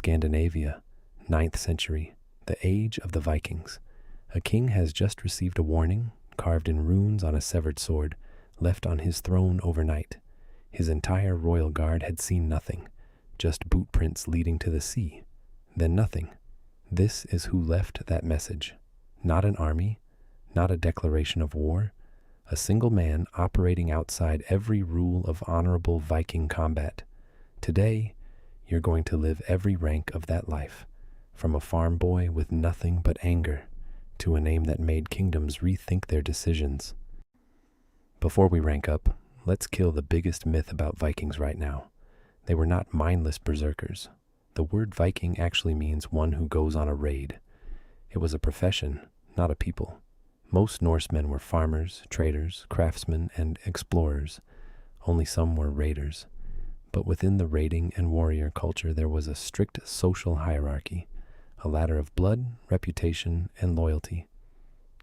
Scandinavia, 9th century, the age of the Vikings. A king has just received a warning, carved in runes on a severed sword, left on his throne overnight. His entire royal guard had seen nothing, just boot prints leading to the sea. Then nothing. This is who left that message. Not an army, not a declaration of war, a single man operating outside every rule of honorable Viking combat. Today, you're going to live every rank of that life, from a farm boy with nothing but anger to a name that made kingdoms rethink their decisions. Before we rank up, let's kill the biggest myth about Vikings right now. They were not mindless berserkers. The word Viking actually means one who goes on a raid. It was a profession, not a people. Most Norsemen were farmers, traders, craftsmen, and explorers. Only some were raiders. But within the raiding and warrior culture there was a strict social hierarchy, a ladder of blood, reputation, and loyalty.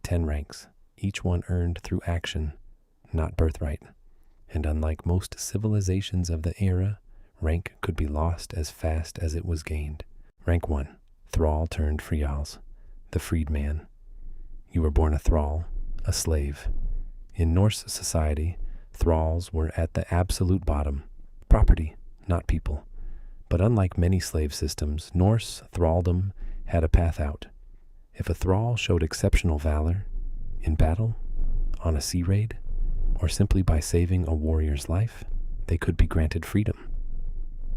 10 ranks, each one earned through action, not birthright. And unlike most civilizations of the era, rank could be lost as fast as it was gained. Rank 1, Thrall turned Frials, the freedman. You were born a thrall, a slave. In Norse society, thralls were at the absolute bottom, property, not people. But unlike many slave systems, Norse thralldom had a path out. If a thrall showed exceptional valor, in battle, on a sea raid, or simply by saving a warrior's life, they could be granted freedom.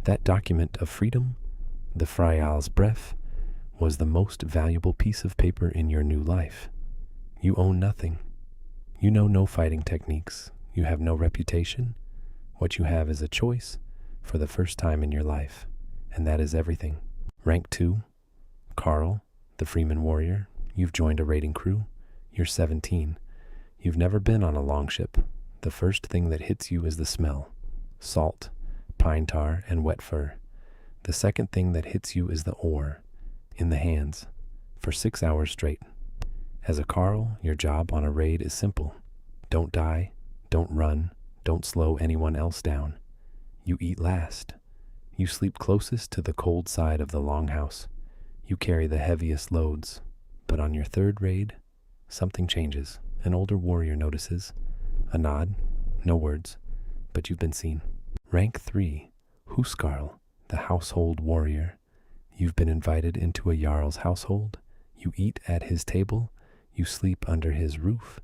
That document of freedom, the Frial's Bref, was the most valuable piece of paper in your new life. You own nothing. You know no fighting techniques. You have no reputation. What you have is a choice for the first time in your life, and that is everything. Rank 2, Jarl, the freeman warrior. You've joined a raiding crew. You're 17. You've never been on a longship. The first thing that hits you is the smell. Salt, pine tar, and wet fur. The second thing that hits you is the oar, in the hands, for 6 hours straight. As a Jarl, your job on a raid is simple. Don't die, don't run, don't slow anyone else down. You eat last. You sleep closest to the cold side of the longhouse. You carry the heaviest loads. But on your third raid, something changes. An older warrior notices. A nod, no words, but you've been seen. Rank 3, Huskarl, the household warrior. You've been invited into a Jarl's household. You eat at his table. You sleep under his roof.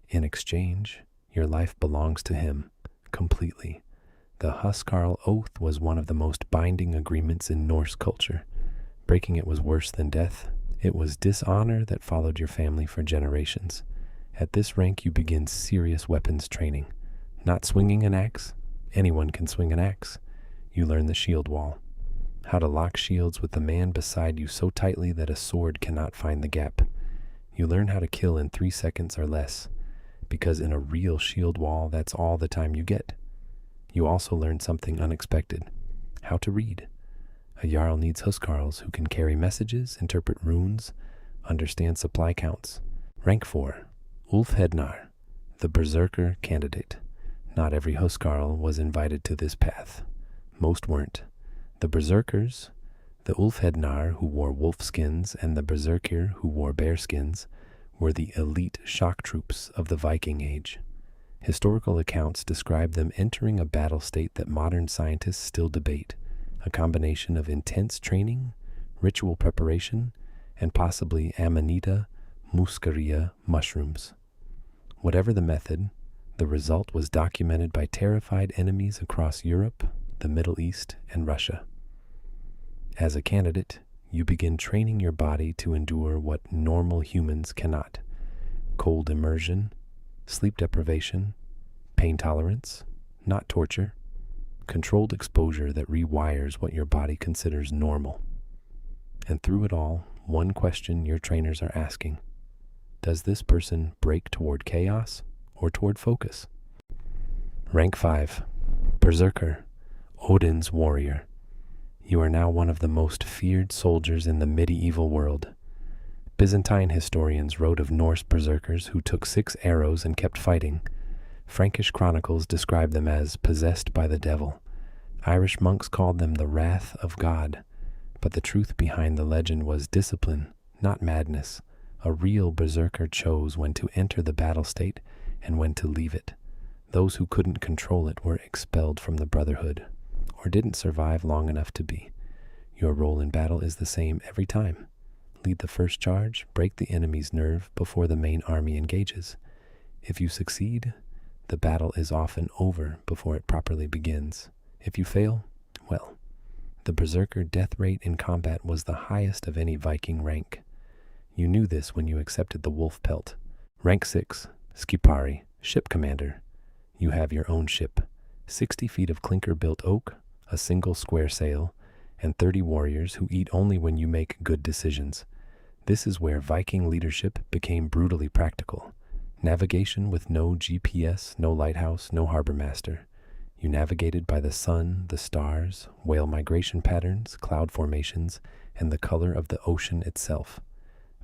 In exchange, your life belongs to him, completely. The Huskarl Oath was one of the most binding agreements in Norse culture. Breaking it was worse than death. It was dishonor that followed your family for generations. At this rank, you begin serious weapons training. Not swinging an axe. Anyone can swing an axe. You learn the shield wall. How to lock shields with the man beside you so tightly that a sword cannot find the gap. You learn how to kill in 3 seconds or less, because in a real shield wall, that's all the time you get. You also learn something unexpected: how to read. A Jarl needs Huskarls who can carry messages, interpret runes, understand supply counts. Rank 4, Ulfhednar, the Berserker candidate. Not every Huskarl was invited to this path. Most weren't. The Berserkers, the Ulfhednar who wore wolf skins and the Berserkir who wore bear skins, were the elite shock troops of the Viking Age. Historical accounts describe them entering a battle state that modern scientists still debate, a combination of intense training, ritual preparation, and possibly Amanita muscaria mushrooms. Whatever the method, the result was documented by terrified enemies across Europe, the Middle East, and Russia. As a candidate, you begin training your body to endure what normal humans cannot: cold immersion, sleep deprivation, pain tolerance, not torture, controlled exposure that rewires what your body considers normal. And through it all, one question your trainers are asking: does this person break toward chaos or toward focus? Rank 5, Berserker, Odin's warrior. You are now one of the most feared soldiers in the medieval world. Byzantine historians wrote of Norse berserkers who took 6 arrows and kept fighting. Frankish chronicles describe them as possessed by the devil. Irish monks called them the wrath of God. But the truth behind the legend was discipline, not madness. A real berserker chose when to enter the battle state and when to leave it. Those who couldn't control it were expelled from the brotherhood, or didn't survive long enough to be. Your role in battle is the same every time. Lead the first charge, break the enemy's nerve before the main army engages. If you succeed, the battle is often over before it properly begins. If you fail, well, the berserker death rate in combat was the highest of any Viking rank. You knew this when you accepted the wolf pelt. Rank 6, Skipari, ship commander. You have your own ship, 60 feet of clinker-built oak, a single square sail, and 30 warriors who eat only when you make good decisions. This is where Viking leadership became brutally practical. Navigation with no GPS, no lighthouse, no harbor master. You navigated by the sun, the stars, whale migration patterns, cloud formations, and the color of the ocean itself.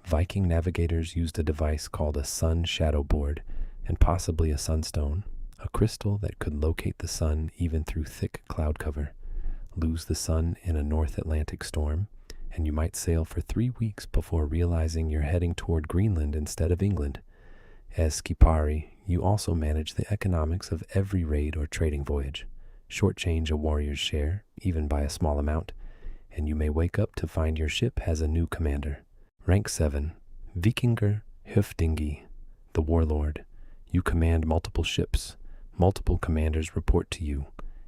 Viking navigators used a device called a sun shadow board, and possibly a sunstone, a crystal that could locate the sun even through thick cloud cover. Lose the sun in a North Atlantic storm, and you might sail for 3 weeks before realizing you're heading toward Greenland instead of England. As Skipari, you also manage the economics of every raid or trading voyage. Shortchange a warrior's share, even by a small amount, and you may wake up to find your ship has a new commander. Rank 7, Vikinger Höfdingi, the warlord. You command multiple ships. Multiple commanders report to you.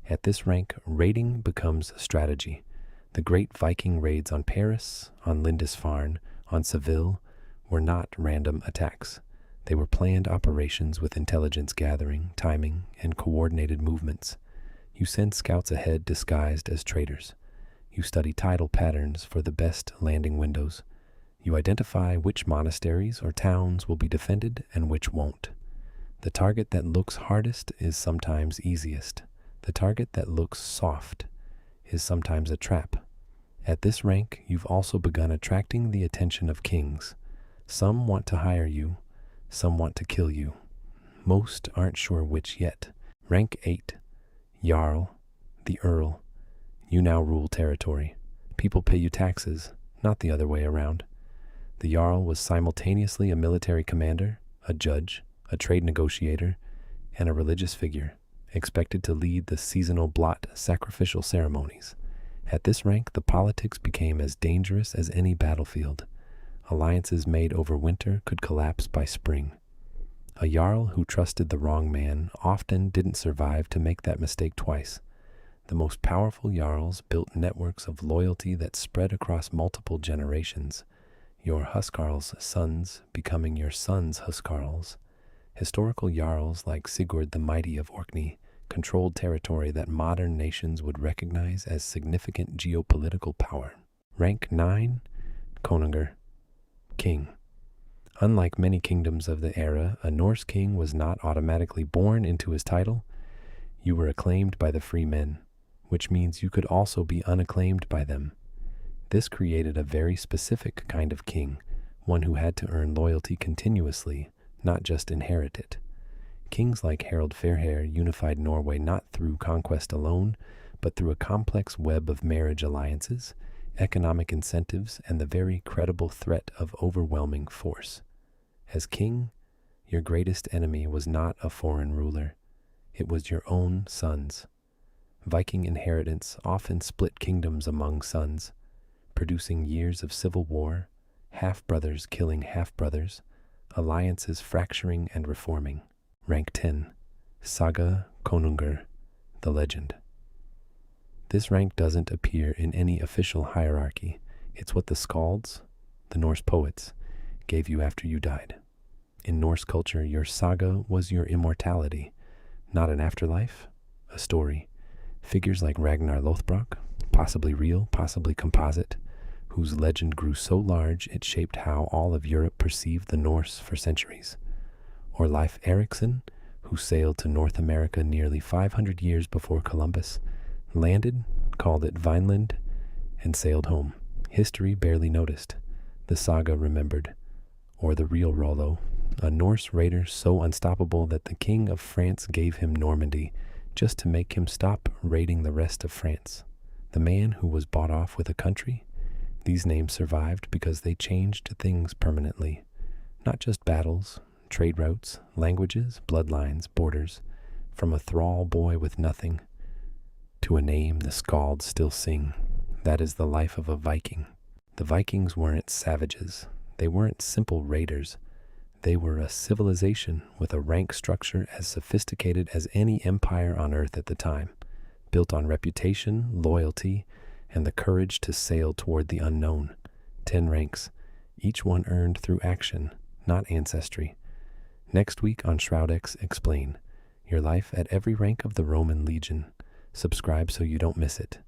At this rank, raiding becomes strategy. The great Viking raids on Paris, on Lindisfarne, on Seville were not random attacks. They were planned operations with intelligence gathering, timing, and coordinated movements. You send scouts ahead disguised as traders. You study tidal patterns for the best landing windows. You identify which monasteries or towns will be defended and which won't. The target that looks hardest is sometimes easiest. The target that looks soft is sometimes a trap. At this rank, you've also begun attracting the attention of kings. Some want to hire you, some want to kill you. Most aren't sure which yet. Rank 8, Jarl, the Earl. You now rule territory. People pay you taxes, not the other way around. The Jarl was simultaneously a military commander, a judge, a trade negotiator, and a religious figure, expected to lead the seasonal blot sacrificial ceremonies. At this rank, the politics became as dangerous as any battlefield. Alliances made over winter could collapse by spring. A Jarl who trusted the wrong man often didn't survive to make that mistake twice. The most powerful Jarls built networks of loyalty that spread across multiple generations, your Huskarl's sons becoming your sons' Huskarls. Historical Jarls like Sigurd the Mighty of Orkney controlled territory that modern nations would recognize as significant geopolitical power. Rank 9, Konungur, king. Unlike many kingdoms of the era, a Norse king was not automatically born into his title. You were acclaimed by the free men, which means you could also be unacclaimed by them. This created a very specific kind of king, one who had to earn loyalty continuously, not just inherit it. Kings like Harald Fairhair unified Norway not through conquest alone, but through a complex web of marriage alliances, economic incentives, and the very credible threat of overwhelming force. As king, your greatest enemy was not a foreign ruler. It was your own sons. Viking inheritance often split kingdoms among sons, producing years of civil war, half-brothers killing half-brothers, alliances fracturing and reforming. Rank 10, Saga Konungur, the legend. This rank doesn't appear in any official hierarchy. It's what the Skalds, the Norse poets, gave you after you died. In Norse culture, your saga was your immortality, not an afterlife, a story. Figures like Ragnar Lothbrok, possibly real, possibly composite, whose legend grew so large it shaped how all of Europe perceived the Norse for centuries. Or Leif Erikson, who sailed to North America nearly 500 years before Columbus, landed, called it Vineland, and sailed home. History barely noticed. The saga remembered. Or the real Rollo, a Norse raider so unstoppable that the King of France gave him Normandy just to make him stop raiding the rest of France. The man who was bought off with a country, These names survived because they changed things permanently. Not just battles, trade routes, languages, bloodlines, borders. From a thrall boy with nothing to a name the skalds still sing. That is the life of a Viking. The Vikings weren't savages. They weren't simple raiders. They were a civilization with a rank structure as sophisticated as any empire on earth at the time, built on reputation, loyalty, and the courage to sail toward the unknown. 10 ranks, each one earned through action, not ancestry. Next week on Shroudx Explain, your life at every rank of the Roman legion. Subscribe so you don't miss it.